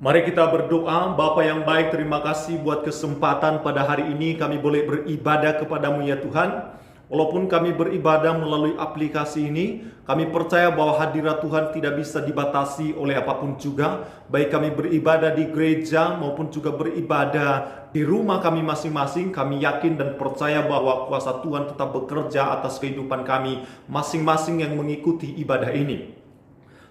Mari kita berdoa. Bapa yang baik, terima kasih buat kesempatan pada hari ini kami boleh beribadah kepadamu ya Tuhan. Walaupun kami beribadah melalui aplikasi ini, kami percaya bahwa hadirat Tuhan tidak bisa dibatasi oleh apapun juga. Baik kami beribadah di gereja maupun juga beribadah di rumah kami masing-masing, kami yakin dan percaya bahwa kuasa Tuhan tetap bekerja atas kehidupan kami masing-masing yang mengikuti ibadah ini.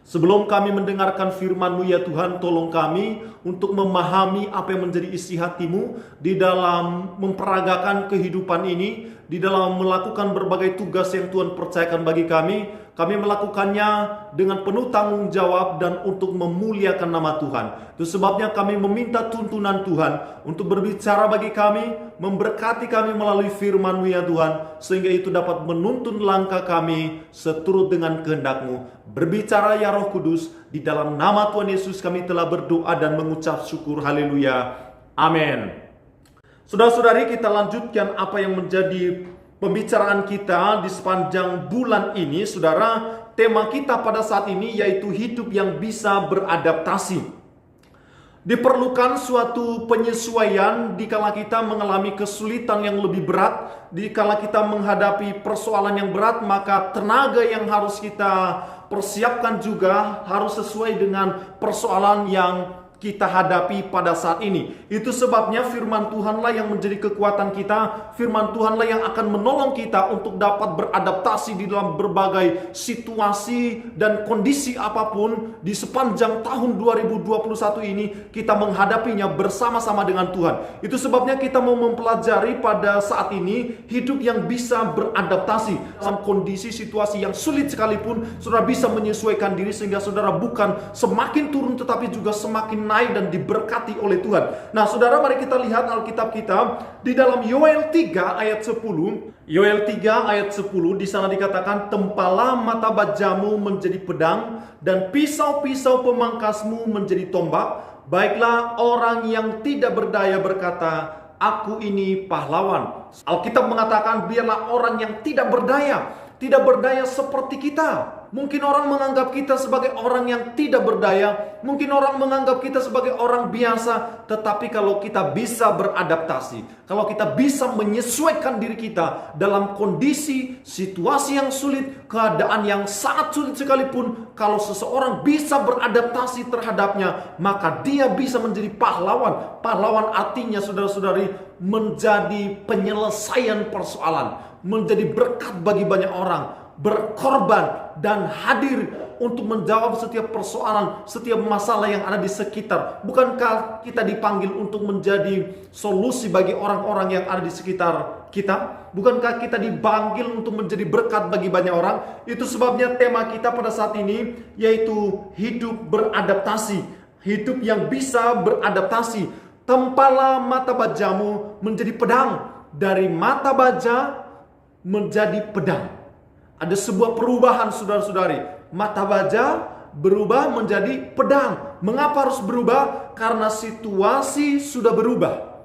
Sebelum kami mendengarkan firman-Mu ya Tuhan, tolong kami untuk memahami apa yang menjadi isi hati-Mu di dalam memperagakan kehidupan ini, di dalam melakukan berbagai tugas yang Tuhan percayakan bagi kami. Kami melakukannya dengan penuh tanggung jawab dan untuk memuliakan nama Tuhan. Itu sebabnya kami meminta tuntunan Tuhan untuk berbicara bagi kami, memberkati kami melalui firman-Mu ya Tuhan, sehingga itu dapat menuntun langkah kami seturut dengan kehendak-Mu. Berbicara ya Roh Kudus, di dalam nama Tuhan Yesus kami telah berdoa dan mengucap syukur. Haleluya. Amin. Saudara-saudari, kita lanjutkan apa yang menjadi pembicaraan kita di sepanjang bulan ini. Saudara, tema kita pada saat ini yaitu hidup yang bisa beradaptasi. Diperlukan suatu penyesuaian dikala kita mengalami kesulitan yang lebih berat, dikala kita menghadapi persoalan yang berat, maka tenaga yang harus kita persiapkan juga harus sesuai dengan persoalan yang kita hadapi pada saat ini. Itu sebabnya firman Tuhanlah yang menjadi kekuatan kita. Firman Tuhanlah yang akan menolong kita untuk dapat beradaptasi di dalam berbagai situasi dan kondisi apapun di sepanjang tahun 2021 ini. Kita menghadapinya bersama-sama dengan Tuhan. Itu sebabnya kita mau mempelajari pada saat ini hidup yang bisa beradaptasi dalam kondisi situasi yang sulit sekalipun. Saudara bisa menyesuaikan diri sehingga saudara bukan semakin turun tetapi juga semakin naik dan diberkati oleh Tuhan. Nah, saudara, mari kita lihat Alkitab kita di dalam Yoel 3 ayat 10. Yoel 3 ayat 10 di sana dikatakan, "Tempalah mata bajamu menjadi pedang dan pisau-pisau pemangkasmu menjadi tombak. Baiklah orang yang tidak berdaya berkata, aku ini pahlawan." Alkitab mengatakan biarlah orang yang tidak berdaya seperti kita. Mungkin orang menganggap kita sebagai orang yang tidak berdaya. Mungkin orang menganggap kita sebagai orang biasa. Tetapi kalau kita bisa beradaptasi, kalau kita bisa menyesuaikan diri kita dalam kondisi, situasi yang sulit, keadaan yang sangat sulit sekalipun, kalau seseorang bisa beradaptasi terhadapnya, maka dia bisa menjadi pahlawan. Pahlawan artinya, saudara-saudari, menjadi penyelesaian persoalan, menjadi berkat bagi banyak orang, berkorban dan hadir untuk menjawab setiap persoalan, setiap masalah yang ada di sekitar. Bukankah kita dipanggil untuk menjadi solusi bagi orang-orang yang ada di sekitar kita? Bukankah kita dipanggil untuk menjadi berkat bagi banyak orang? Itu sebabnya tema kita pada saat ini yaitu hidup beradaptasi, hidup yang bisa beradaptasi. Tempalah mata bajamu menjadi pedang, dari mata baja menjadi pedang. Ada sebuah perubahan, saudara-saudari. Mata baja berubah menjadi pedang. Mengapa harus berubah? Karena situasi sudah berubah.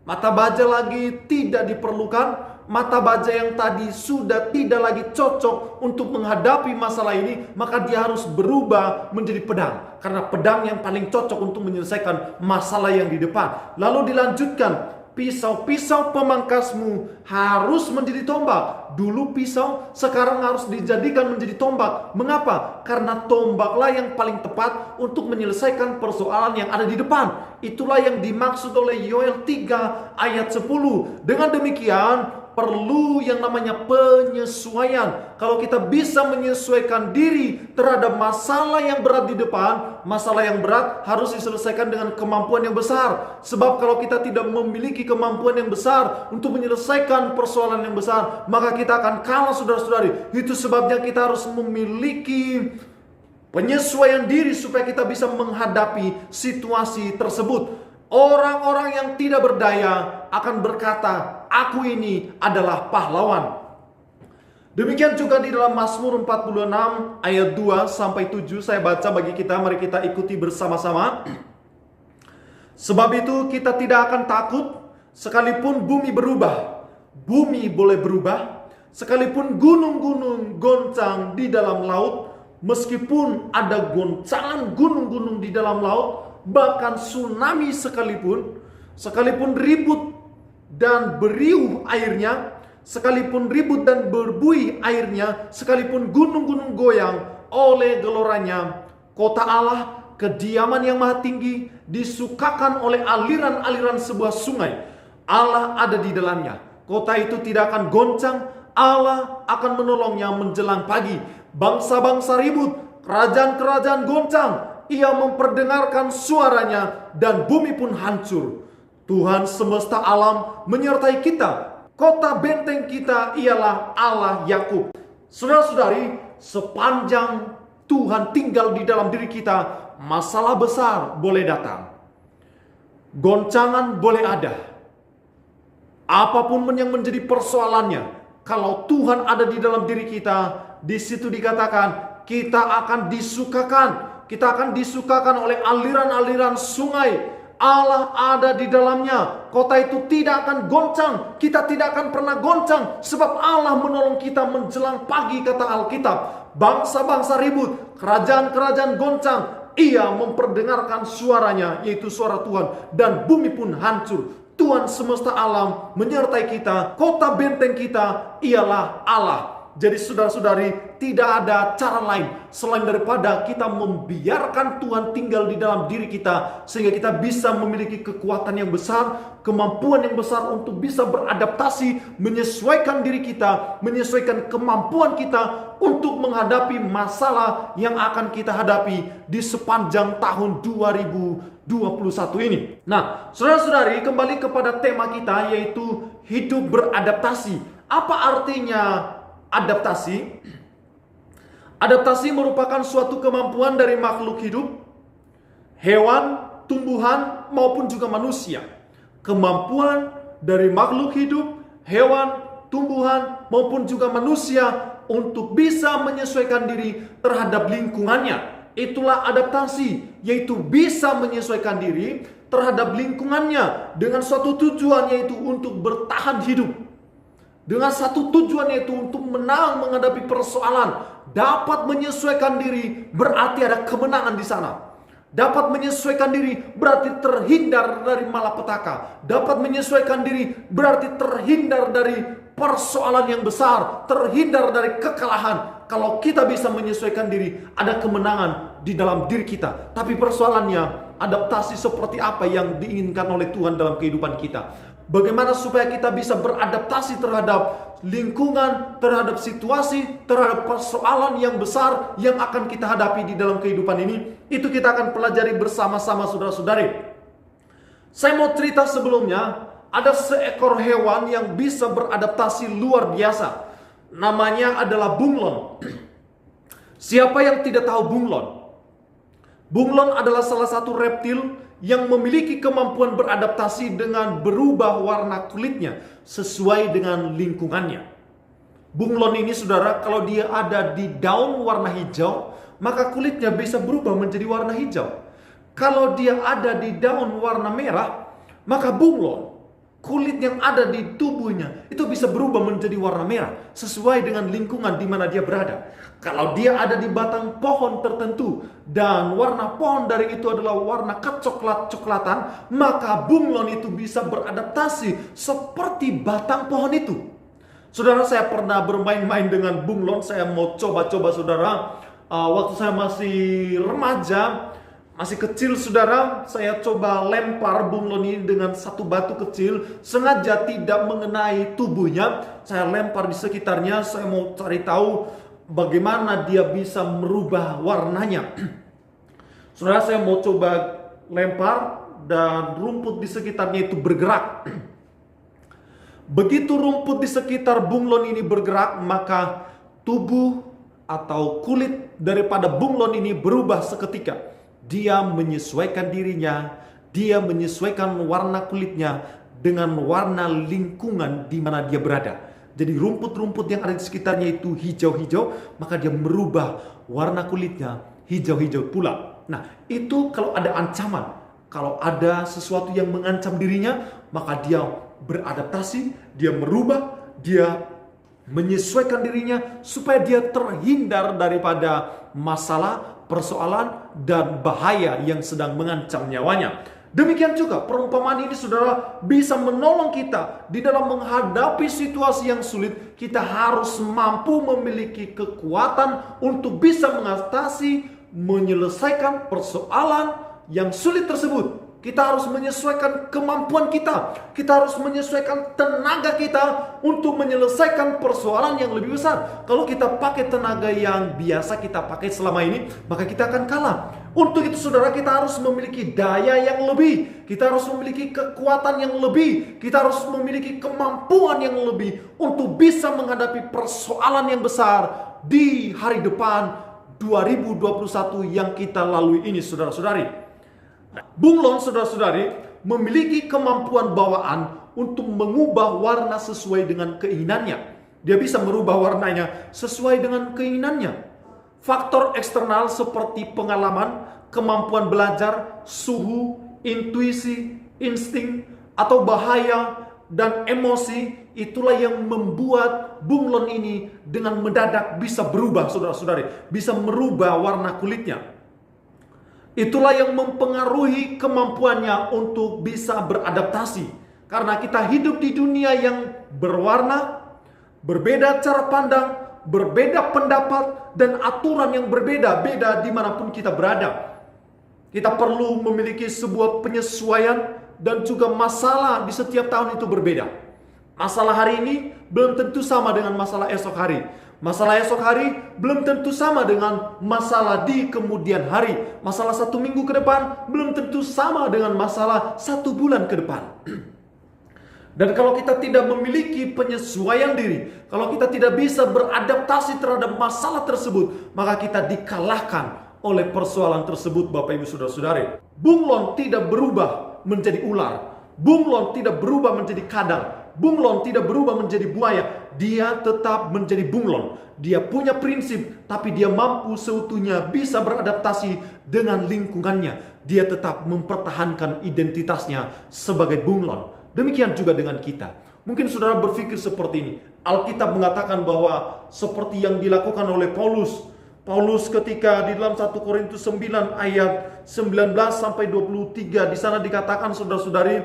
Mata baja lagi tidak diperlukan. Mata baja yang tadi sudah tidak lagi cocok untuk menghadapi masalah ini, maka dia harus berubah menjadi pedang. Karena pedang yang paling cocok untuk menyelesaikan masalah yang di depan. Lalu dilanjutkan, pisau-pisau pemangkasmu harus menjadi tombak. Dulu pisau, sekarang harus dijadikan menjadi tombak. Mengapa? Karena tombaklah yang paling tepat untuk menyelesaikan persoalan yang ada di depan. Itulah yang dimaksud oleh Yoel 3 ayat 10. Dengan demikian, perlu yang namanya penyesuaian. Kalau kita bisa menyesuaikan diri terhadap masalah yang berat di depan, masalah yang berat harus diselesaikan dengan kemampuan yang besar. Sebab kalau kita tidak memiliki kemampuan yang besar untuk menyelesaikan persoalan yang besar, maka kita akan kalah, saudara-saudari. Itu sebabnya kita harus memiliki penyesuaian diri supaya kita bisa menghadapi situasi tersebut. Orang-orang yang tidak berdaya akan berkata, aku ini adalah pahlawan. Demikian juga di dalam Mazmur 46 ayat 2 sampai 7. Saya baca bagi kita, mari kita ikuti bersama-sama. Sebab itu kita tidak akan takut sekalipun bumi berubah. Bumi boleh berubah. Sekalipun gunung-gunung goncang di dalam laut. Meskipun ada goncangan gunung-gunung di dalam laut, bahkan tsunami sekalipun ribut dan beriuh airnya, sekalipun ribut dan berbuih airnya, sekalipun gunung-gunung goyang oleh geloranya, kota Allah, kediaman yang maha tinggi, disukakan oleh aliran-aliran sebuah sungai. Allah ada di dalamnya. Kota itu tidak akan goncang. Allah akan menolongnya menjelang pagi. Bangsa-bangsa ribut, kerajaan-kerajaan goncang. Ia memperdengarkan suaranya dan bumi pun hancur. Tuhan semesta alam menyertai kita. Kota benteng kita ialah Allah Yakub. Saudara-saudari, sepanjang Tuhan tinggal di dalam diri kita, masalah besar boleh datang. Goncangan boleh ada. Apapun yang menjadi persoalannya, kalau Tuhan ada di dalam diri kita, di situ dikatakan kita akan disukakan. Kita akan disukakan oleh aliran-aliran sungai. Allah ada di dalamnya. Kota itu tidak akan goncang. Kita tidak akan pernah goncang, sebab Allah menolong kita menjelang pagi, kata Alkitab. Bangsa-bangsa ribut, kerajaan-kerajaan goncang. Ia memperdengarkan suaranya, yaitu suara Tuhan, dan bumi pun hancur. Tuhan semesta alam menyertai kita. Kota benteng kita ialah Allah. Jadi saudara-saudari, tidak ada cara lain selain daripada kita membiarkan Tuhan tinggal di dalam diri kita, sehingga kita bisa memiliki kekuatan yang besar, kemampuan yang besar untuk bisa beradaptasi, menyesuaikan diri kita, menyesuaikan kemampuan kita untuk menghadapi masalah yang akan kita hadapi di sepanjang tahun 2021 ini. Nah, saudara-saudari, kembali kepada tema kita, yaitu hidup beradaptasi. Apa artinya adaptasi? Adaptasi merupakan suatu kemampuan dari makhluk hidup, hewan, tumbuhan, maupun juga manusia. Kemampuan dari makhluk hidup, hewan, tumbuhan, maupun juga manusia untuk bisa menyesuaikan diri terhadap lingkungannya. Itulah adaptasi, yaitu bisa menyesuaikan diri terhadap lingkungannya dengan suatu tujuan, yaitu untuk bertahan hidup. Dengan satu tujuan, yaitu untuk menang menghadapi persoalan. Dapat menyesuaikan diri berarti ada kemenangan di sana. Dapat menyesuaikan diri berarti terhindar dari malapetaka. Dapat menyesuaikan diri berarti terhindar dari persoalan yang besar, terhindar dari kekalahan. Kalau kita bisa menyesuaikan diri, ada kemenangan di dalam diri kita. Tapi persoalannya, adaptasi seperti apa yang diinginkan oleh Tuhan dalam kehidupan kita? Bagaimana supaya kita bisa beradaptasi terhadap lingkungan, terhadap situasi, terhadap persoalan yang besar yang akan kita hadapi di dalam kehidupan ini? Itu kita akan pelajari bersama-sama, saudara-saudari. Saya mau cerita sebelumnya, ada seekor hewan yang bisa beradaptasi luar biasa. Namanya adalah bunglon. Siapa yang tidak tahu bunglon? Bunglon adalah salah satu reptil yang memiliki kemampuan beradaptasi dengan berubah warna kulitnya sesuai dengan lingkungannya. Bunglon ini, saudara, kalau dia ada di daun warna hijau, maka kulitnya bisa berubah menjadi warna hijau. Kalau dia ada di daun warna merah, maka bunglon, kulit yang ada di tubuhnya itu bisa berubah menjadi warna merah sesuai dengan lingkungan di mana dia berada. Kalau dia ada di batang pohon tertentu dan warna pohon dari itu adalah warna kecoklat-coklatan, maka bunglon itu bisa beradaptasi seperti batang pohon itu. Saudara, saya pernah bermain-main dengan bunglon. Saya mau coba-coba, saudara. Waktu saya masih remaja, masih kecil, saudara, saya coba lempar bunglon ini dengan satu batu kecil, sengaja tidak mengenai tubuhnya. Saya lempar di sekitarnya, saya mau cari tahu bagaimana dia bisa merubah warnanya. Saudara, saya mau coba lempar dan rumput di sekitarnya itu bergerak. Begitu rumput di sekitar bunglon ini bergerak, maka tubuh atau kulit daripada bunglon ini berubah seketika. Dia menyesuaikan dirinya, dia menyesuaikan warna kulitnya dengan warna lingkungan di mana dia berada. Jadi rumput-rumput yang ada di sekitarnya itu hijau-hijau, maka dia merubah warna kulitnya hijau-hijau pula. Nah, itu kalau ada ancaman, kalau ada sesuatu yang mengancam dirinya, maka dia beradaptasi, dia merubah, dia menyesuaikan dirinya supaya dia terhindar daripada masalah, persoalan dan bahaya yang sedang mengancam nyawanya. Demikian juga perumpamaan ini saudara bisa menolong kita di dalam menghadapi situasi yang sulit. Kita harus mampu memiliki kekuatan untuk bisa mengatasi, menyelesaikan persoalan yang sulit tersebut. Kita harus menyesuaikan kemampuan kita. Kita harus menyesuaikan tenaga kita untuk menyelesaikan persoalan yang lebih besar. Kalau kita pakai tenaga yang biasa kita pakai selama ini, maka kita akan kalah. Untuk itu saudara, kita harus memiliki daya yang lebih. Kita harus memiliki kekuatan yang lebih. Kita harus memiliki kemampuan yang lebih untuk bisa menghadapi persoalan yang besar di hari depan 2021 yang kita lalui ini, saudara-saudari. Bunglon, saudara-saudari, memiliki kemampuan bawaan untuk mengubah warna sesuai dengan keinginannya. Dia bisa merubah warnanya sesuai dengan keinginannya. Faktor eksternal seperti pengalaman, kemampuan belajar, suhu, intuisi, insting, atau bahaya dan emosi, itulah yang membuat bunglon ini dengan mendadak bisa berubah, saudara-saudari, bisa merubah warna kulitnya. Itulah yang mempengaruhi kemampuannya untuk bisa beradaptasi. Karena kita hidup di dunia yang berwarna, berbeda cara pandang, berbeda pendapat, dan aturan yang berbeda-beda dimanapun kita berada. Kita perlu memiliki sebuah penyesuaian dan juga masalah di setiap tahun itu berbeda. Masalah hari ini belum tentu sama dengan masalah esok hari. Masalah esok hari belum tentu sama dengan masalah di kemudian hari. Masalah 1 minggu ke depan belum tentu sama dengan masalah 1 bulan ke depan. Dan kalau kita tidak memiliki penyesuaian diri, kalau kita tidak bisa beradaptasi terhadap masalah tersebut, maka kita dikalahkan oleh persoalan tersebut, Bapak Ibu Saudara-saudari. Bunglon tidak berubah menjadi ular. Bunglon tidak berubah menjadi kadal. Bunglon tidak berubah menjadi buaya. Dia tetap menjadi bunglon. Dia punya prinsip, tapi dia mampu seutuhnya bisa beradaptasi dengan lingkungannya. Dia tetap mempertahankan identitasnya sebagai bunglon. Demikian juga dengan kita. Mungkin saudara berpikir seperti ini. Alkitab mengatakan bahwa seperti yang dilakukan oleh Paulus. Paulus ketika di dalam 1 Korintus 9 ayat 19 sampai 23, di sana dikatakan, saudara-saudari,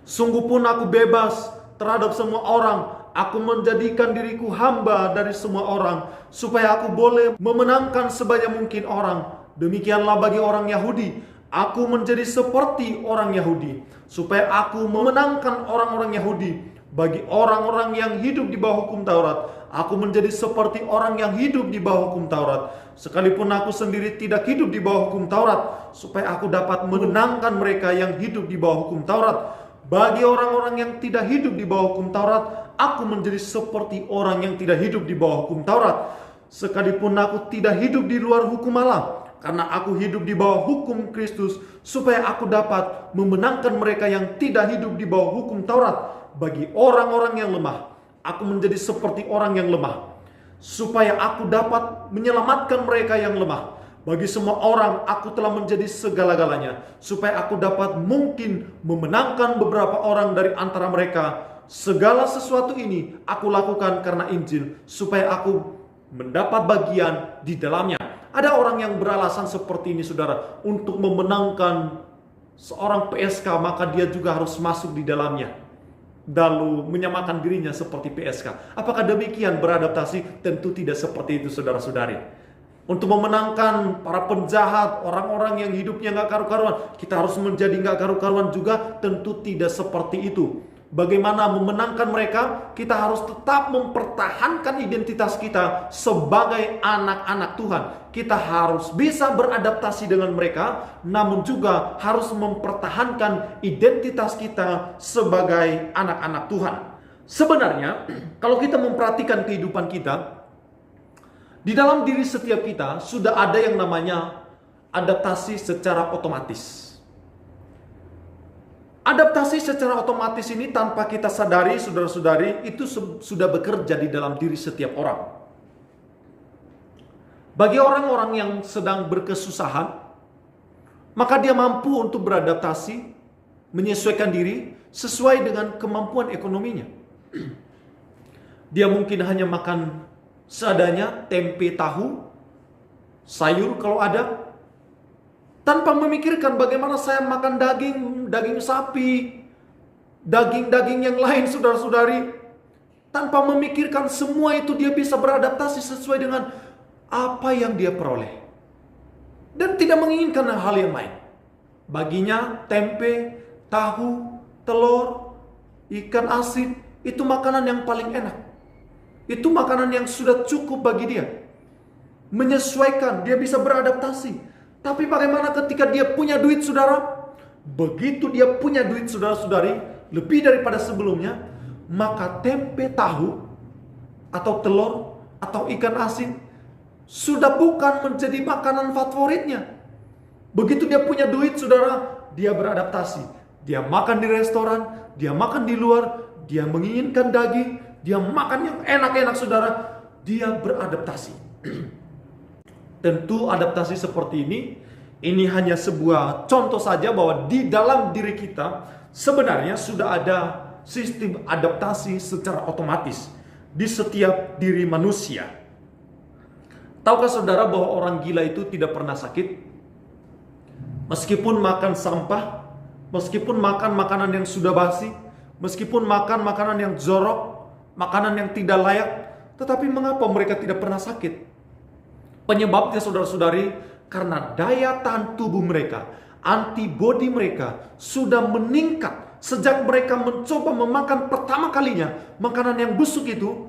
sungguh pun aku bebas terhadap semua orang. Aku menjadikan diriku hamba dari semua orang, supaya aku boleh memenangkan sebanyak mungkin orang. Demikianlah bagi orang Yahudi. Aku menjadi seperti orang Yahudi, supaya aku memenangkan orang-orang Yahudi. Bagi orang-orang yang hidup di bawah hukum Taurat, aku menjadi seperti orang yang hidup di bawah hukum Taurat. Sekalipun aku sendiri tidak hidup di bawah hukum Taurat, supaya aku dapat memenangkan mereka yang hidup di bawah hukum Taurat. Bagi orang-orang yang tidak hidup di bawah hukum Taurat, aku menjadi seperti orang yang tidak hidup di bawah hukum Taurat. Sekalipun aku tidak hidup di luar hukum Allah, karena aku hidup di bawah hukum Kristus, supaya aku dapat memenangkan mereka yang tidak hidup di bawah hukum Taurat. Bagi orang-orang yang lemah, aku menjadi seperti orang yang lemah, supaya aku dapat menyelamatkan mereka yang lemah. Bagi semua orang aku telah menjadi segala-galanya, supaya aku dapat mungkin memenangkan beberapa orang dari antara mereka. Segala sesuatu ini aku lakukan karena Injil, supaya aku mendapat bagian di dalamnya. Ada orang yang beralasan seperti ini, saudara, untuk memenangkan seorang PSK, maka dia juga harus masuk di dalamnya, lalu menyamakan dirinya seperti PSK. Apakah demikian beradaptasi? Tentu tidak seperti itu, saudara-saudari. Untuk memenangkan para penjahat, orang-orang yang hidupnya gak karu-karuan, kita harus menjadi gak karu-karuan juga? Tentu tidak seperti itu. Bagaimana memenangkan mereka? Kita harus tetap mempertahankan identitas kita sebagai anak-anak Tuhan. Kita harus bisa beradaptasi dengan mereka, namun juga harus mempertahankan identitas kita sebagai anak-anak Tuhan. Sebenarnya, kalau kita memperhatikan kehidupan kita, di dalam diri setiap kita sudah ada yang namanya adaptasi secara otomatis. Adaptasi secara otomatis ini tanpa kita sadari, saudara-saudari, itu sudah bekerja di dalam diri setiap orang. Bagi orang-orang yang sedang berkesusahan, maka dia mampu untuk beradaptasi, menyesuaikan diri sesuai dengan kemampuan ekonominya. Dia mungkin hanya makan seadanya, tempe tahu, sayur kalau ada, tanpa memikirkan bagaimana saya makan daging sapi, daging-daging yang lain, saudara-saudari. Tanpa memikirkan semua itu, dia bisa beradaptasi sesuai dengan apa yang dia peroleh. Dan tidak menginginkan hal yang lain. Baginya tempe, tahu, telur, ikan asin, itu makanan yang paling enak. Itu makanan yang sudah cukup bagi dia. Menyesuaikan, dia bisa beradaptasi. Tapi bagaimana ketika dia punya duit, saudara? Begitu dia punya duit, saudara-saudari, lebih daripada sebelumnya, maka tempe, tahu, atau telur, atau ikan asin sudah bukan menjadi makanan favoritnya. Begitu dia punya duit, saudara, dia beradaptasi. Dia makan di restoran, dia makan di luar, dia menginginkan daging, dia makan yang enak-enak, saudara. Dia beradaptasi. Tentu adaptasi seperti ini hanya sebuah contoh saja bahwa di dalam diri kita sebenarnya sudah ada sistem adaptasi secara otomatis di setiap diri manusia. Tahukah saudara bahwa orang gila itu tidak pernah sakit? Meskipun makan sampah, meskipun makan makanan yang sudah basi, meskipun makan makanan yang jorok, makanan yang tidak layak, tetapi mengapa mereka tidak pernah sakit? Penyebabnya, saudara-saudari, karena daya tahan tubuh mereka, antibodi mereka sudah meningkat sejak mereka mencoba memakan pertama kalinya makanan yang busuk itu.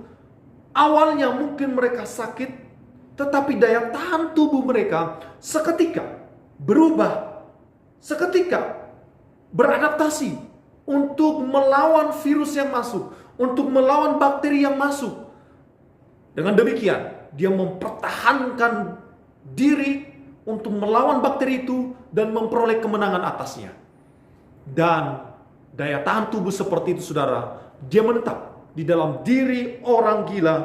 Awalnya mungkin mereka sakit, tetapi daya tahan tubuh mereka seketika berubah, seketika beradaptasi untuk melawan virus yang masuk, untuk melawan bakteri yang masuk. Dengan demikian, dia mempertahankan diri untuk melawan bakteri itu dan memperoleh kemenangan atasnya. Dan daya tahan tubuh seperti itu, saudara, dia menetap di dalam diri orang gila,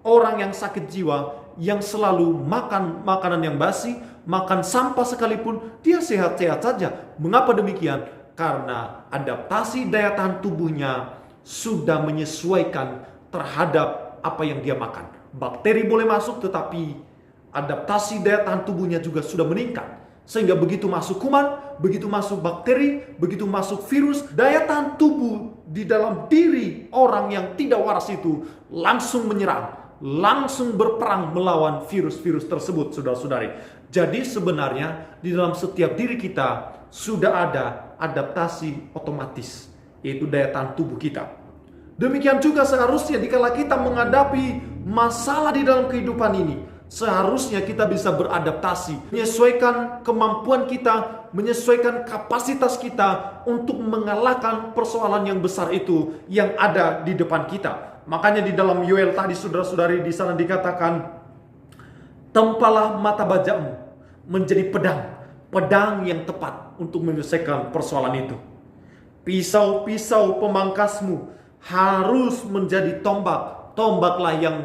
orang yang sakit jiwa, yang selalu makan makanan yang basi, makan sampah sekalipun, dia sehat-sehat saja. Mengapa demikian? Karena adaptasi daya tahan tubuhnya sudah menyesuaikan terhadap apa yang dia makan. Bakteri boleh masuk, tetapi adaptasi daya tahan tubuhnya juga sudah meningkat. Sehingga begitu masuk kuman, begitu masuk bakteri, begitu masuk virus, daya tahan tubuh di dalam diri orang yang tidak waras itu langsung menyerang, langsung berperang melawan virus-virus tersebut, saudara-saudari. Jadi sebenarnya di dalam setiap diri kita sudah ada adaptasi otomatis, yaitu daya tahan tubuh kita. Demikian juga seharusnya dikala kita menghadapi masalah di dalam kehidupan ini, seharusnya kita bisa beradaptasi, menyesuaikan kemampuan kita, menyesuaikan kapasitas kita untuk mengalahkan persoalan yang besar itu yang ada di depan kita. Makanya di dalam Yoel tadi, saudara-saudari, di sana dikatakan, tempalah mata bajamu menjadi pedang yang tepat untuk menyelesaikan persoalan itu. Pisau-pisau pemangkasmu harus menjadi tombaklah yang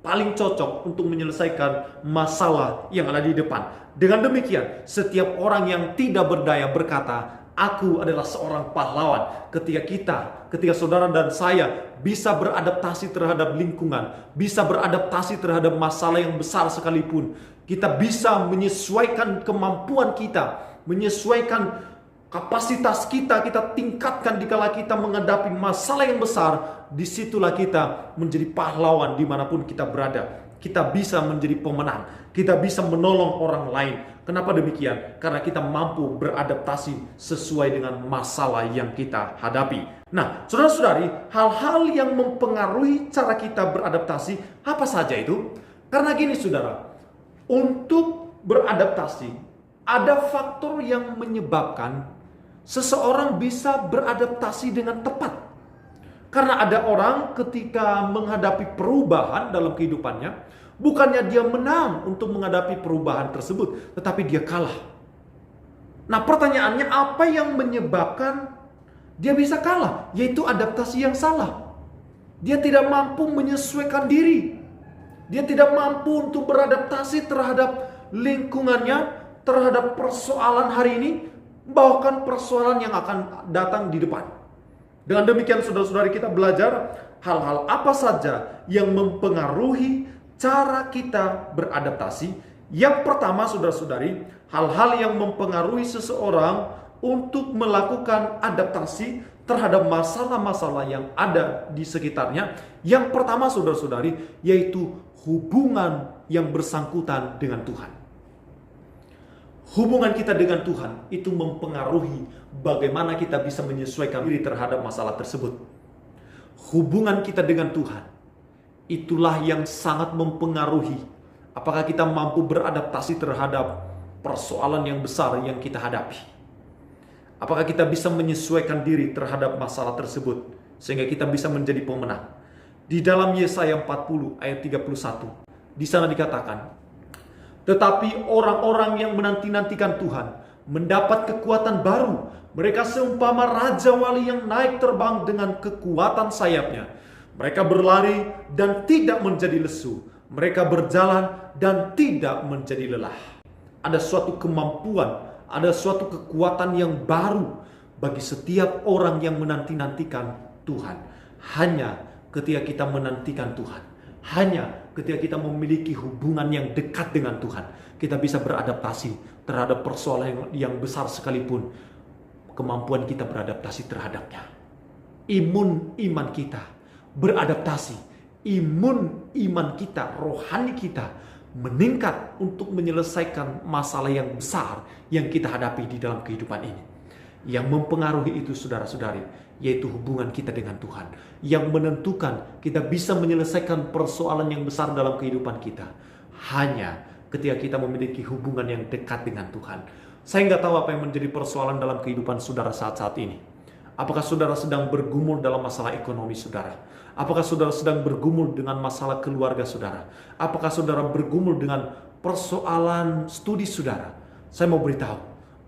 paling cocok untuk menyelesaikan masalah yang ada di depan. Dengan demikian, setiap orang yang tidak berdaya berkata, aku adalah seorang pahlawan. Ketika saudara dan saya bisa beradaptasi terhadap lingkungan, bisa beradaptasi terhadap masalah yang besar sekalipun, kita bisa menyesuaikan kemampuan kita, menyesuaikan kapasitas kita tingkatkan dikala kita menghadapi masalah yang besar. Disitulah kita menjadi pahlawan dimanapun kita berada. Kita bisa menjadi pemenang, kita bisa menolong orang lain. Kenapa demikian? Karena kita mampu beradaptasi sesuai dengan masalah yang kita hadapi. Nah, saudara-saudari, hal-hal yang mempengaruhi cara kita beradaptasi apa saja itu? Karena gini, saudara, untuk beradaptasi ada faktor yang menyebabkan seseorang bisa beradaptasi dengan tepat. Karena ada orang ketika menghadapi perubahan dalam kehidupannya, bukannya dia menang untuk menghadapi perubahan tersebut, tetapi dia kalah. Nah, pertanyaannya, apa yang menyebabkan dia bisa kalah? Yaitu adaptasi yang salah. Dia tidak mampu menyesuaikan diri. Dia tidak mampu untuk beradaptasi terhadap lingkungannya, terhadap persoalan hari ini, bahkan persoalan yang akan datang di depan. Dengan demikian, saudara-saudari, kita belajar hal-hal apa saja yang mempengaruhi cara kita beradaptasi. Yang pertama, saudara-saudari, hal-hal yang mempengaruhi seseorang untuk melakukan adaptasi terhadap masalah-masalah yang ada di sekitarnya. Yang pertama, saudara-saudari, yaitu hubungan yang bersangkutan dengan Tuhan. Hubungan kita dengan Tuhan itu mempengaruhi bagaimana kita bisa menyesuaikan diri terhadap masalah tersebut. Hubungan kita dengan Tuhan, itulah yang sangat mempengaruhi apakah kita mampu beradaptasi terhadap persoalan yang besar yang kita hadapi. Apakah kita bisa menyesuaikan diri terhadap masalah tersebut sehingga kita bisa menjadi pemenang. Di dalam Yesaya 40 ayat 31, di sana dikatakan, tetapi orang-orang yang menanti-nantikan Tuhan mendapat kekuatan baru. Mereka seumpama Raja Wali yang naik terbang dengan kekuatan sayapnya. Mereka berlari dan tidak menjadi lesu. Mereka berjalan dan tidak menjadi lelah. Ada suatu kemampuan, ada suatu kekuatan yang baru bagi setiap orang yang menanti-nantikan Tuhan. Hanya ketika kita menantikan Tuhan, hanya ketika kita memiliki hubungan yang dekat dengan Tuhan, kita bisa beradaptasi terhadap persoalan yang besar sekalipun. Kemampuan kita beradaptasi terhadapnya. Imun iman kita beradaptasi. Imun iman kita, rohani kita meningkat untuk menyelesaikan masalah yang besar yang kita hadapi di dalam kehidupan ini. Yang mempengaruhi itu, saudara-saudari, yaitu hubungan kita dengan Tuhan. Yang menentukan kita bisa menyelesaikan persoalan yang besar dalam kehidupan kita hanya ketika kita memiliki hubungan yang dekat dengan Tuhan. Saya nggak tahu apa yang menjadi persoalan dalam kehidupan saudara saat-saat ini. Apakah saudara sedang bergumul dalam masalah ekonomi saudara? Apakah saudara sedang bergumul dengan masalah keluarga saudara? Apakah saudara bergumul dengan persoalan studi saudara? Saya mau beritahu,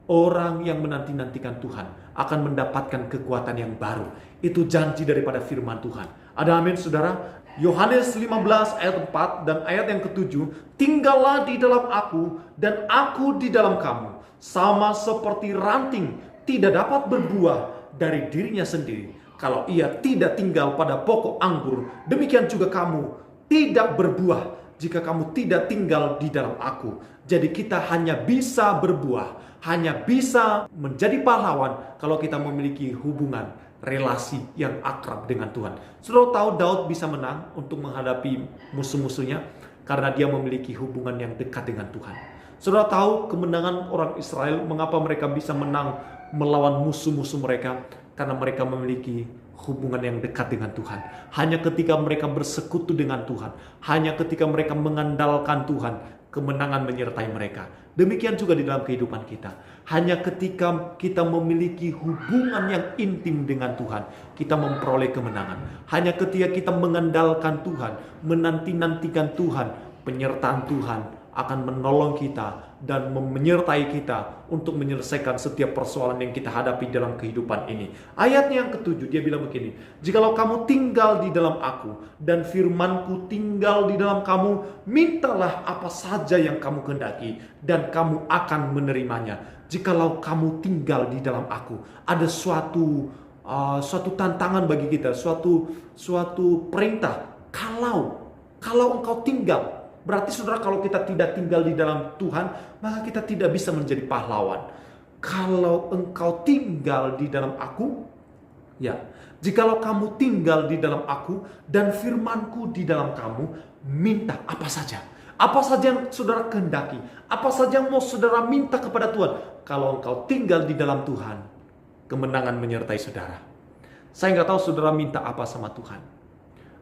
orang yang menanti-nantikan Tuhan akan mendapatkan kekuatan yang baru. Itu janji daripada firman Tuhan. Ada amin saudara? Yohanes 15 ayat 4 dan ayat yang ke-7, tinggallah di dalam aku dan aku di dalam kamu. Sama seperti ranting tidak dapat berbuah dari dirinya sendiri kalau ia tidak tinggal pada pokok anggur, demikian juga kamu tidak berbuah jika kamu tidak tinggal di dalam aku. Jadi kita hanya bisa berbuah, hanya bisa menjadi pahlawan kalau kita memiliki hubungan relasi yang akrab dengan Tuhan. Saudara tahu Daud bisa menang untuk menghadapi musuh-musuhnya karena dia memiliki hubungan yang dekat dengan Tuhan. Saudara tahu kemenangan orang Israel, mengapa mereka bisa menang melawan musuh-musuh mereka? Karena mereka memiliki hubungan yang dekat dengan Tuhan. Hanya ketika mereka bersekutu dengan Tuhan, hanya ketika mereka mengandalkan Tuhan, kemenangan menyertai mereka. Demikian juga di dalam kehidupan kita. Hanya ketika kita memiliki hubungan yang intim dengan Tuhan, kita memperoleh kemenangan. Hanya ketika kita mengandalkan Tuhan, menanti-nantikan Tuhan, penyertaan Tuhan akan menolong kita dan menyertai kita untuk menyelesaikan setiap persoalan yang kita hadapi dalam kehidupan ini. Ayatnya yang ke-7 dia bilang begini, jikalau kamu tinggal di dalam aku dan firmanku tinggal di dalam kamu, mintalah apa saja yang kamu kehendaki dan kamu akan menerimanya. Jikalau kamu tinggal di dalam aku, ada suatu tantangan bagi kita, suatu perintah. Kalau engkau tinggal, berarti saudara, kalau kita tidak tinggal di dalam Tuhan, maka kita tidak bisa menjadi pahlawan. Kalau engkau tinggal di dalam aku, ya, jikalau kamu tinggal di dalam aku dan firmanku di dalam kamu, minta apa saja. Apa saja yang saudara kehendaki, apa saja yang mau saudara minta kepada Tuhan. Kalau engkau tinggal di dalam Tuhan, kemenangan menyertai saudara. Saya nggak tahu saudara minta apa sama Tuhan.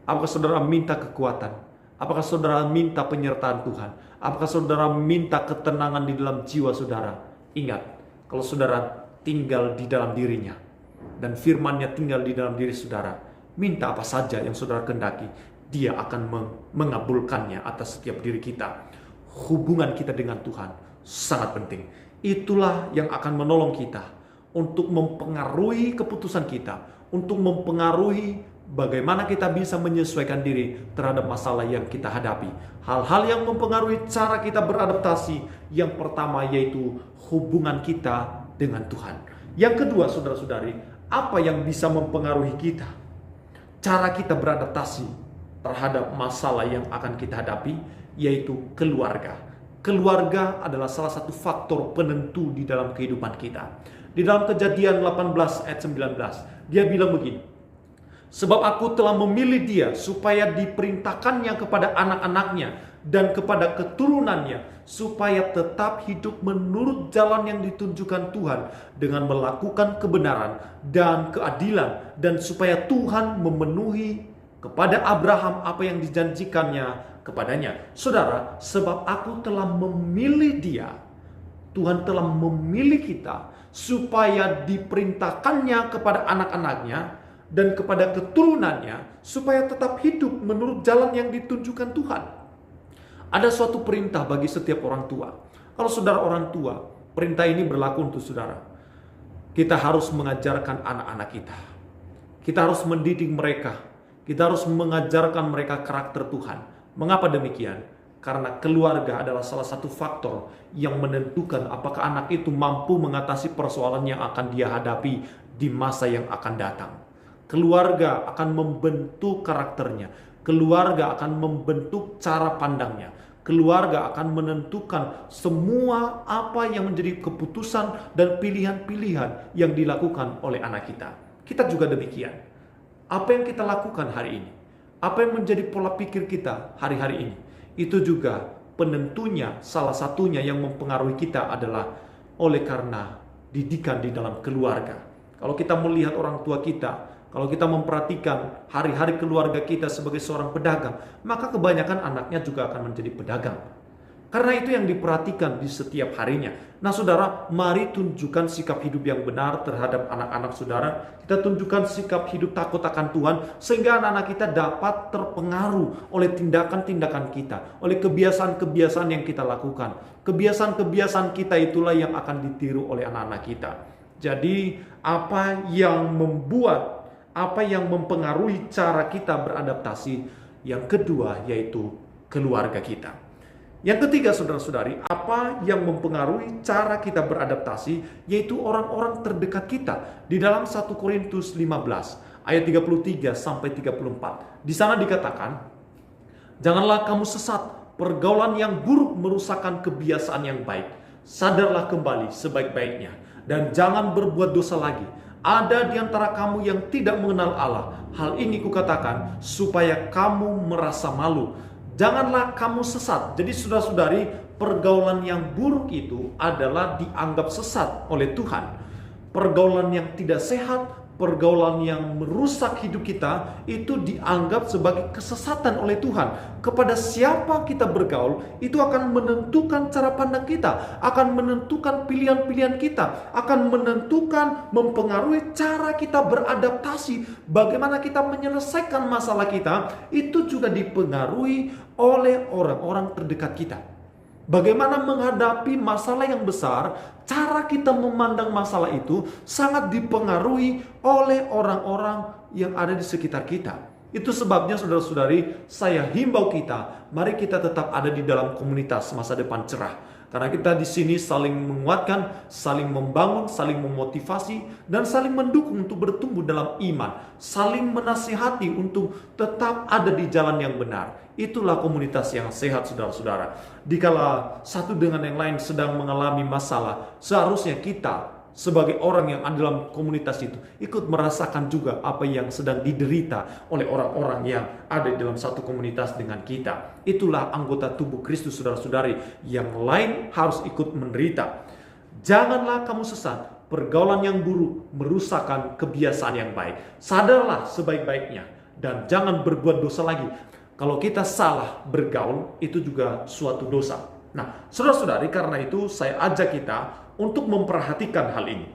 Apakah saudara minta kekuatan? Apakah saudara minta penyertaan Tuhan? Apakah saudara minta ketenangan di dalam jiwa saudara? Ingat, kalau saudara tinggal di dalam dirinya dan firman-Nya tinggal di dalam diri saudara, minta apa saja yang saudara kehendaki, Dia akan mengabulkannya atas setiap diri kita. Hubungan kita dengan Tuhan sangat penting. Itulah yang akan menolong kita untuk mempengaruhi keputusan kita, untuk mempengaruhi bagaimana kita bisa menyesuaikan diri terhadap masalah yang kita hadapi. Hal-hal yang mempengaruhi cara kita beradaptasi, yang pertama yaitu hubungan kita dengan Tuhan. Yang kedua, saudara-saudari, apa yang bisa mempengaruhi kita? Cara kita beradaptasi terhadap masalah yang akan kita hadapi, yaitu keluarga. keluarga adalah salah satu faktor penentu di dalam kehidupan kita. Di dalam Kejadian 18 ayat 19, dia bilang begini, sebab aku telah memilih dia supaya diperintahkannya kepada anak-anaknya dan kepada keturunannya, supaya tetap hidup menurut jalan yang ditunjukkan Tuhan dengan melakukan kebenaran dan keadilan, dan supaya Tuhan memenuhi kepada Abraham apa yang dijanjikannya kepadanya. Saudara, sebab aku telah memilih dia, Tuhan telah memilih kita supaya diperintahkannya kepada anak-anaknya dan kepada keturunannya, supaya tetap hidup menurut jalan yang ditunjukkan Tuhan. Ada suatu perintah bagi setiap orang tua. Kalau saudara orang tua, perintah ini berlaku untuk saudara. Kita harus mengajarkan anak-anak kita. Kita harus mendidik mereka. Kita harus mengajarkan mereka karakter Tuhan. Mengapa demikian? Karena keluarga adalah salah satu faktor yang menentukan apakah anak itu mampu mengatasi persoalan yang akan dia hadapi di masa yang akan datang. Keluarga akan membentuk karakternya. Keluarga akan membentuk cara pandangnya. Keluarga akan menentukan semua apa yang menjadi keputusan dan pilihan-pilihan yang dilakukan oleh anak kita. Kita juga demikian. Apa yang kita lakukan hari ini, apa yang menjadi pola pikir kita hari-hari ini, itu juga penentunya, salah satunya yang mempengaruhi kita adalah oleh karena didikan di dalam keluarga. Kalau kita melihat orang tua kita, kalau kita memperhatikan hari-hari keluarga kita sebagai seorang pedagang, maka kebanyakan anaknya juga akan menjadi pedagang. Karena itu yang diperhatikan di setiap harinya. Nah saudara, mari tunjukkan sikap hidup yang benar terhadap anak-anak saudara. Kita tunjukkan sikap hidup takut akan Tuhan, sehingga anak-anak kita dapat terpengaruh oleh tindakan-tindakan kita, oleh kebiasaan-kebiasaan yang kita lakukan. Kebiasaan-kebiasaan kita itulah yang akan ditiru oleh anak-anak kita. Jadi apa yang mempengaruhi cara kita beradaptasi? Yang kedua yaitu keluarga kita. Yang ketiga saudara-saudari, apa yang mempengaruhi cara kita beradaptasi? Yaitu orang-orang terdekat kita. Di dalam 1 Korintus 15 ayat 33 sampai 34. Di sana dikatakan, janganlah kamu sesat, pergaulan yang buruk merusakkan kebiasaan yang baik. Sadarlah kembali sebaik-baiknya dan jangan berbuat dosa lagi. Ada di antara kamu yang tidak mengenal Allah. Hal ini kukatakan supaya kamu merasa malu. Janganlah kamu sesat. Jadi saudara-saudari, pergaulan yang buruk itu adalah dianggap sesat oleh Tuhan. Pergaulan yang tidak sehat, pergaulan yang merusak hidup kita, itu dianggap sebagai kesesatan oleh Tuhan. Kepada siapa kita bergaul, itu akan menentukan cara pandang kita, akan menentukan pilihan-pilihan kita, akan menentukan, mempengaruhi cara kita beradaptasi, bagaimana kita menyelesaikan masalah kita, itu juga dipengaruhi oleh orang-orang terdekat kita. Bagaimana menghadapi masalah yang besar, cara kita memandang masalah itu sangat dipengaruhi oleh orang-orang yang ada di sekitar kita. Itu sebabnya saudara-saudari, saya himbau kita, mari kita tetap ada di dalam komunitas masa depan cerah. Karena kita di sini saling menguatkan, saling membangun, saling memotivasi, dan saling mendukung untuk bertumbuh dalam iman. Saling menasihati untuk tetap ada di jalan yang benar. Itulah komunitas yang sehat saudara-saudara. Dikala satu dengan yang lain sedang mengalami masalah, seharusnya kita sebagai orang yang ada dalam komunitas itu ikut merasakan juga apa yang sedang diderita oleh orang-orang yang ada di dalam satu komunitas dengan kita. Itulah anggota tubuh Kristus saudara-saudari, yang lain harus ikut menderita. Janganlah kamu sesat, pergaulan yang buruk merusakkan kebiasaan yang baik. Sadarlah sebaik-baiknya dan jangan berbuat dosa lagi. Kalau kita salah bergaul, itu juga suatu dosa. Nah, saudara-saudari, karena itu saya ajak kita untuk memperhatikan hal ini.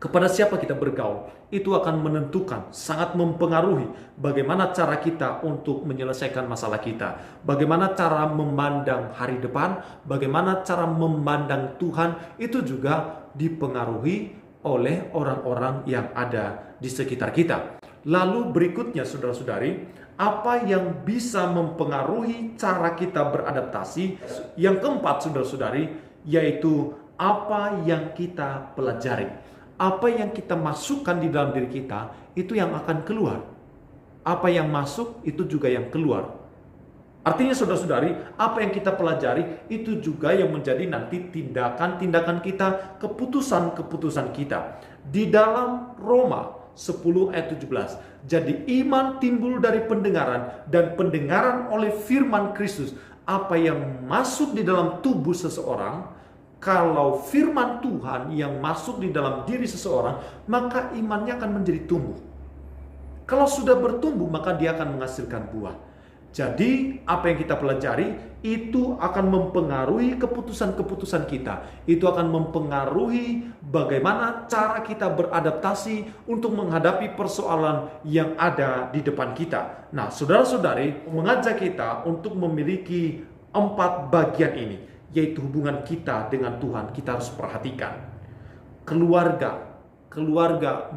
Kepada siapa kita bergaul, itu akan menentukan, sangat mempengaruhi bagaimana cara kita untuk menyelesaikan masalah kita. Bagaimana cara memandang hari depan, bagaimana cara memandang Tuhan, itu juga dipengaruhi oleh orang-orang yang ada di sekitar kita. Lalu berikutnya saudara-saudari, apa yang bisa mempengaruhi cara kita beradaptasi? Yang keempat saudara-saudari, yaitu apa yang kita pelajari, apa yang kita masukkan di dalam diri kita, itu yang akan keluar. Apa yang masuk, itu juga yang keluar. Artinya saudara-saudari, apa yang kita pelajari itu juga yang menjadi nanti tindakan-tindakan kita, keputusan-keputusan kita. Di dalam Roma 10 ayat 17. Jadi iman timbul dari pendengaran, dan pendengaran oleh firman Kristus. Apa yang masuk di dalam tubuh seseorang, kalau firman Tuhan yang masuk di dalam diri seseorang, maka imannya akan menjadi tumbuh. Kalau sudah bertumbuh, maka dia akan menghasilkan buah. Jadi apa yang kita pelajari itu akan mempengaruhi keputusan-keputusan kita. Itu akan mempengaruhi bagaimana cara kita beradaptasi untuk menghadapi persoalan yang ada di depan kita. Nah, saudara-saudari, mengajak kita untuk memiliki 4 bagian ini, yaitu hubungan kita dengan Tuhan. Kita harus perhatikan. Keluarga,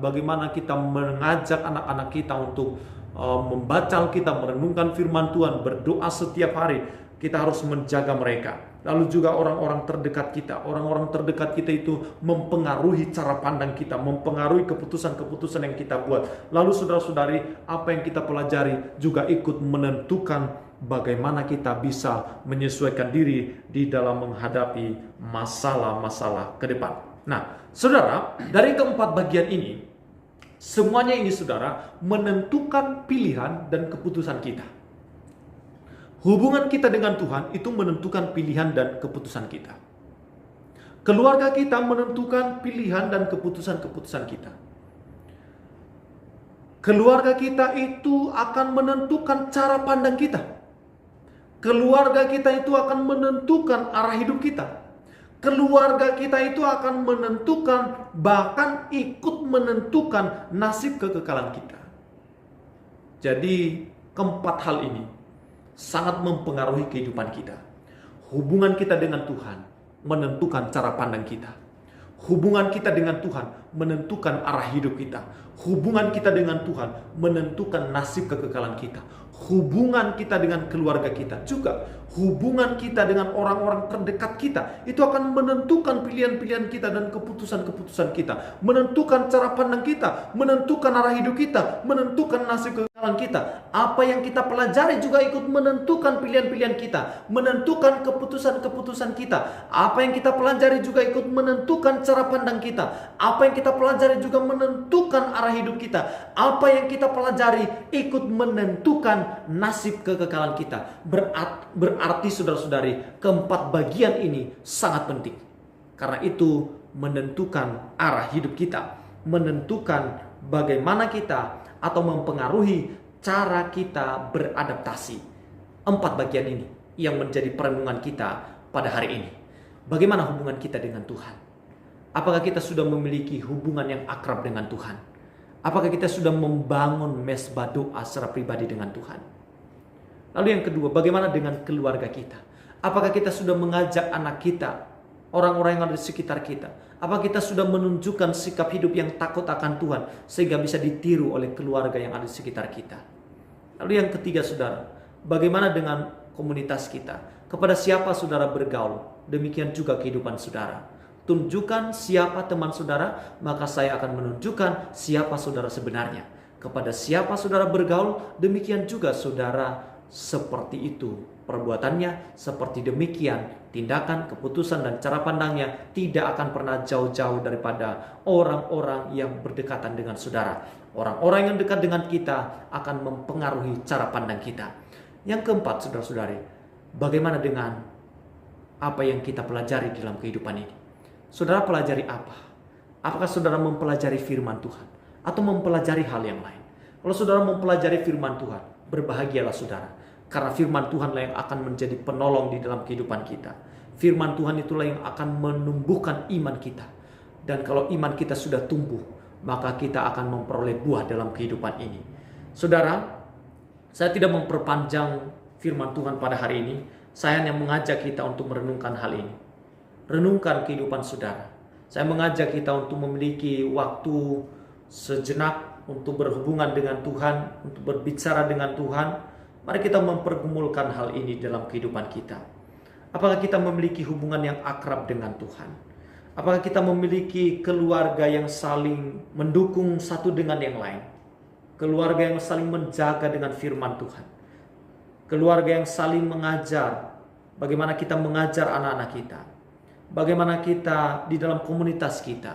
bagaimana kita mengajak anak-anak kita untuk membaca Alkitab, merenungkan firman Tuhan, berdoa setiap hari. Kita harus menjaga mereka. Lalu juga orang-orang terdekat kita. Orang-orang terdekat kita itu mempengaruhi cara pandang kita, mempengaruhi keputusan-keputusan yang kita buat. Lalu saudara-saudari, apa yang kita pelajari juga ikut menentukan bagaimana kita bisa menyesuaikan diri di dalam menghadapi masalah-masalah ke depan. Nah, saudara, dari keempat bagian ini, semuanya ini saudara menentukan pilihan dan keputusan kita. Hubungan kita dengan Tuhan itu menentukan pilihan dan keputusan kita. Keluarga kita menentukan pilihan dan keputusan-keputusan kita. Keluarga kita itu akan menentukan cara pandang kita. Keluarga kita itu akan menentukan arah hidup kita. Keluarga kita itu akan menentukan, bahkan ikut menentukan nasib kekekalan kita. Jadi keempat hal ini sangat mempengaruhi kehidupan kita. Hubungan kita dengan Tuhan menentukan cara pandang kita. Hubungan kita dengan Tuhan menentukan arah hidup kita. Hubungan kita dengan Tuhan menentukan nasib kekekalan kita. Hubungan kita dengan keluarga kita juga, hubungan kita dengan orang-orang terdekat kita, itu akan menentukan pilihan-pilihan kita dan keputusan-keputusan kita, menentukan cara pandang kita, menentukan arah hidup kita, menentukan nasib kekekalan kita. Apa yang kita pelajari juga ikut menentukan pilihan-pilihan kita, menentukan keputusan-keputusan kita. Apa yang kita pelajari juga ikut menentukan cara pandang kita. Apa yang kita pelajari juga menentukan arah hidup kita. Apa yang kita pelajari ikut menentukan nasib kekekalan kita. Berarti saudara-saudari, keempat bagian ini sangat penting. Karena itu menentukan arah hidup kita, menentukan bagaimana kita atau mempengaruhi cara kita beradaptasi. 4 bagian ini yang menjadi perenungan kita pada hari ini. Bagaimana hubungan kita dengan Tuhan? Apakah kita sudah memiliki hubungan yang akrab dengan Tuhan? Apakah kita sudah membangun mesbah doa secara pribadi dengan Tuhan? Lalu yang kedua, bagaimana dengan keluarga kita? Apakah kita sudah mengajak anak kita, orang-orang yang ada di sekitar kita? Apakah kita sudah menunjukkan sikap hidup yang takut akan Tuhan sehingga bisa ditiru oleh keluarga yang ada di sekitar kita? Lalu yang ketiga saudara, bagaimana dengan komunitas kita? Kepada siapa saudara bergaul? Demikian juga kehidupan saudara. Tunjukkan siapa teman saudara, maka saya akan menunjukkan siapa saudara sebenarnya. Kepada siapa saudara bergaul, demikian juga saudara seperti itu perbuatannya, seperti demikian tindakan, keputusan, dan cara pandangnya tidak akan pernah jauh-jauh daripada orang-orang yang berdekatan dengan saudara. Orang-orang yang dekat dengan kita akan mempengaruhi cara pandang kita. Yang keempat, saudara-saudari, bagaimana dengan apa yang kita pelajari dalam kehidupan ini? Saudara pelajari apa? Apakah saudara mempelajari firman Tuhan atau mempelajari hal yang lain? Kalau saudara mempelajari firman Tuhan, berbahagialah saudara. Karena firman Tuhanlah yang akan menjadi penolong di dalam kehidupan kita. Firman Tuhan itulah yang akan menumbuhkan iman kita. Dan kalau iman kita sudah tumbuh, maka kita akan memperoleh buah dalam kehidupan ini. Saudara, saya tidak memperpanjang firman Tuhan pada hari ini. Saya hanya mengajak kita untuk merenungkan hal ini. Renungkan kehidupan saudara. Saya mengajak kita untuk memiliki waktu sejenak untuk berhubungan dengan Tuhan, untuk berbicara dengan Tuhan. Mari kita mempergumulkan hal ini dalam kehidupan kita. Apakah kita memiliki hubungan yang akrab dengan Tuhan? Apakah kita memiliki keluarga yang saling mendukung satu dengan yang lain? Keluarga yang saling menjaga dengan firman Tuhan. keluarga yang saling mengajar, bagaimana kita mengajar anak-anak kita, bagaimana kita di dalam komunitas kita,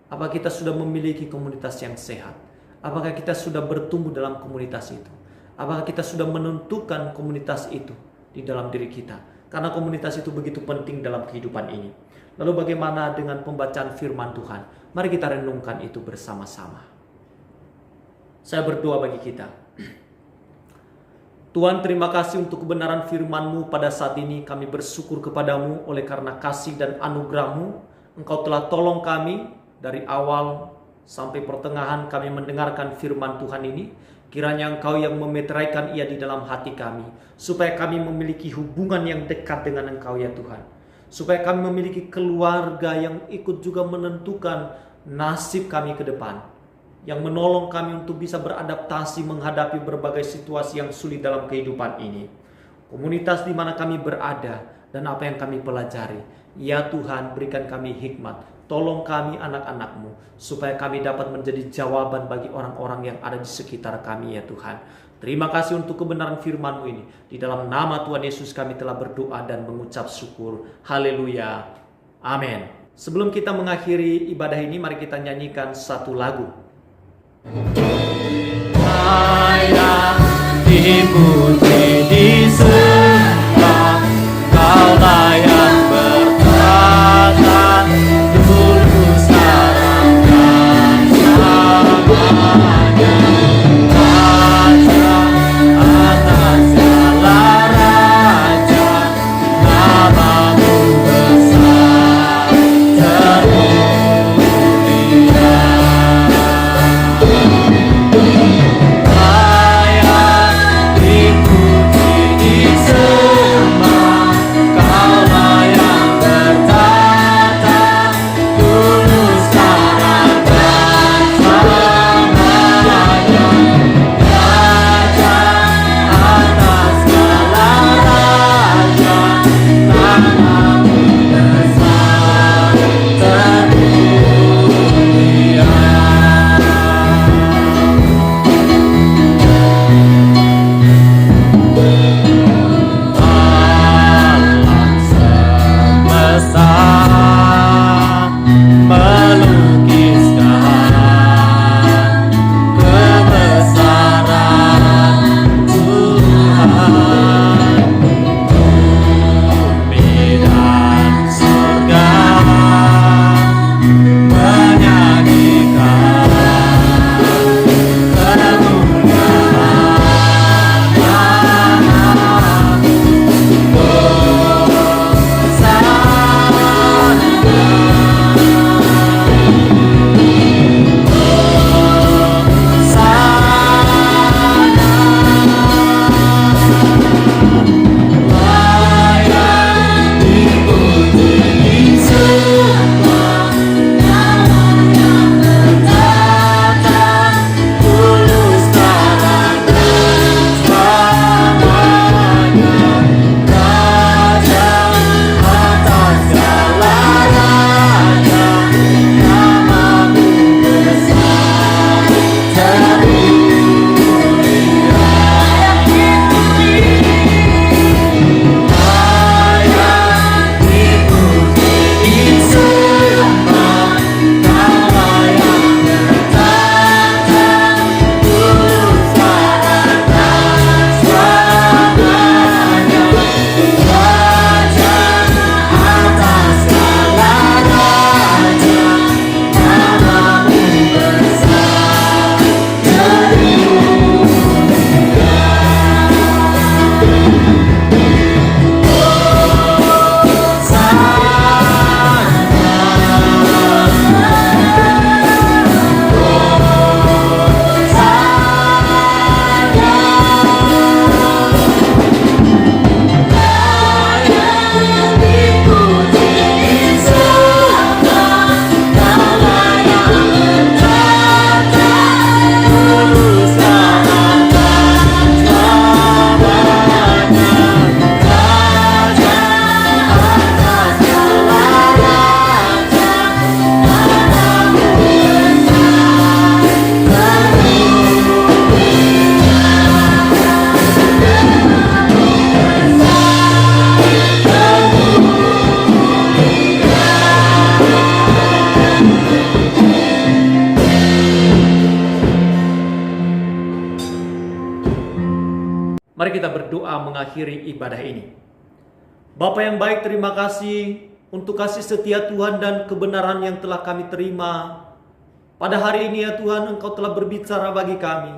apakah kita sudah memiliki komunitas yang sehat, apakah kita sudah bertumbuh dalam komunitas itu, apakah kita sudah menentukan komunitas itu di dalam diri kita, karena komunitas itu begitu penting dalam kehidupan ini. Lalu bagaimana dengan pembacaan firman Tuhan? Mari kita renungkan itu bersama-sama. Saya berdoa bagi kita. Tuhan, terima kasih untuk kebenaran firman-Mu pada saat ini. Kami bersyukur kepadamu oleh karena kasih dan anugerah-Mu. Engkau telah tolong kami dari awal sampai pertengahan kami mendengarkan firman Tuhan ini. Kiranya Engkau yang memeteraikan ia di dalam hati kami, supaya kami memiliki hubungan yang dekat dengan Engkau ya Tuhan. Supaya kami memiliki keluarga yang ikut juga menentukan nasib kami ke depan, yang menolong kami untuk bisa beradaptasi menghadapi berbagai situasi yang sulit dalam kehidupan ini. Komunitas di mana kami berada dan apa yang kami pelajari. Ya Tuhan, berikan kami hikmat. Tolong kami anak-anak-Mu, supaya kami dapat menjadi jawaban bagi orang-orang yang ada di sekitar kami ya Tuhan. Terima kasih untuk kebenaran firman-Mu ini. Di dalam nama Tuhan Yesus kami telah berdoa dan mengucap syukur. Haleluya. Amin. Sebelum kita mengakhiri ibadah ini, mari kita nyanyikan satu lagu. Layak dipuji disembah, Kau layak bertata dulu sekarang dan selamanya. Raja atas segala raja, nama-Mu besar termulia. Layak dipuji Mari kita berdoa mengakhiri ibadah ini. Bapa yang baik, terima kasih untuk kasih setia Tuhan dan kebenaran yang telah kami terima. Pada hari ini ya Tuhan, Engkau telah berbicara bagi kami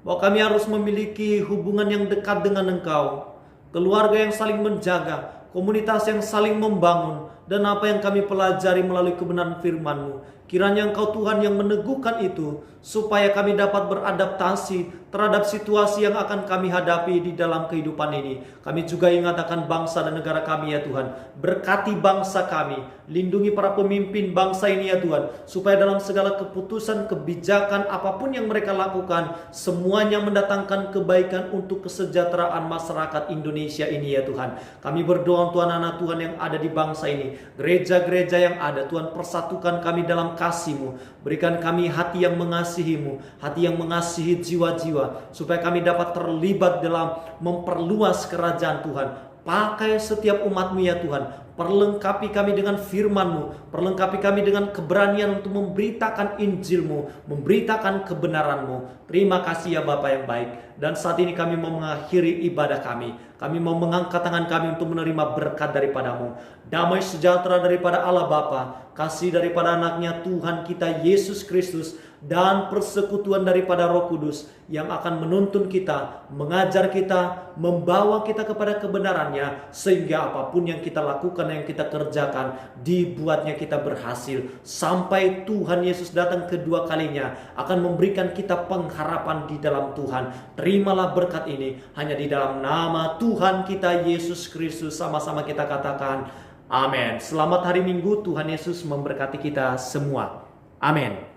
bahwa kami harus memiliki hubungan yang dekat dengan Engkau, keluarga yang saling menjaga, komunitas yang saling membangun, dan apa yang kami pelajari melalui kebenaran firman-Mu. Kiranya Engkau Tuhan yang meneguhkan itu, supaya kami dapat beradaptasi terhadap situasi yang akan kami hadapi di dalam kehidupan ini. Kami juga ingat akan bangsa dan negara kami ya Tuhan. Berkati bangsa kami, lindungi para pemimpin bangsa ini ya Tuhan, supaya dalam segala keputusan, kebijakan, apapun yang mereka lakukan, semuanya mendatangkan kebaikan untuk kesejahteraan masyarakat Indonesia ini ya Tuhan. Kami berdoa Tuhan, anak Tuhan yang ada di bangsa ini, gereja-gereja yang ada, Tuhan persatukan kami dalam kasih-Mu. Berikan kami hati yang mengasihi-Mu, hati yang mengasihi jiwa-jiwa, supaya kami dapat terlibat dalam memperluas kerajaan Tuhan. Pakai setiap umat-Mu ya Tuhan. Perlengkapi kami dengan firman-Mu, perlengkapi kami dengan keberanian untuk memberitakan Injil-Mu, memberitakan kebenaran-Mu. Terima kasih ya Bapa yang baik. Dan saat ini kami mau mengakhiri ibadah kami. Kami mau mengangkat tangan kami untuk menerima berkat daripada-Mu. Damai sejahtera daripada Allah Bapa, kasih daripada anaknya Tuhan kita Yesus Kristus, dan persekutuan daripada Roh Kudus yang akan menuntun kita, mengajar kita, membawa kita kepada kebenarannya, sehingga apapun yang kita lakukan, yang kita kerjakan, dibuatnya kita berhasil sampai Tuhan Yesus datang kedua kalinya, akan memberikan kita pengharapan di dalam Tuhan. Terimalah berkat ini hanya di dalam nama Tuhan kita Yesus Kristus. Sama-sama kita katakan amin. Selamat hari Minggu, Tuhan Yesus memberkati kita semua. Amin.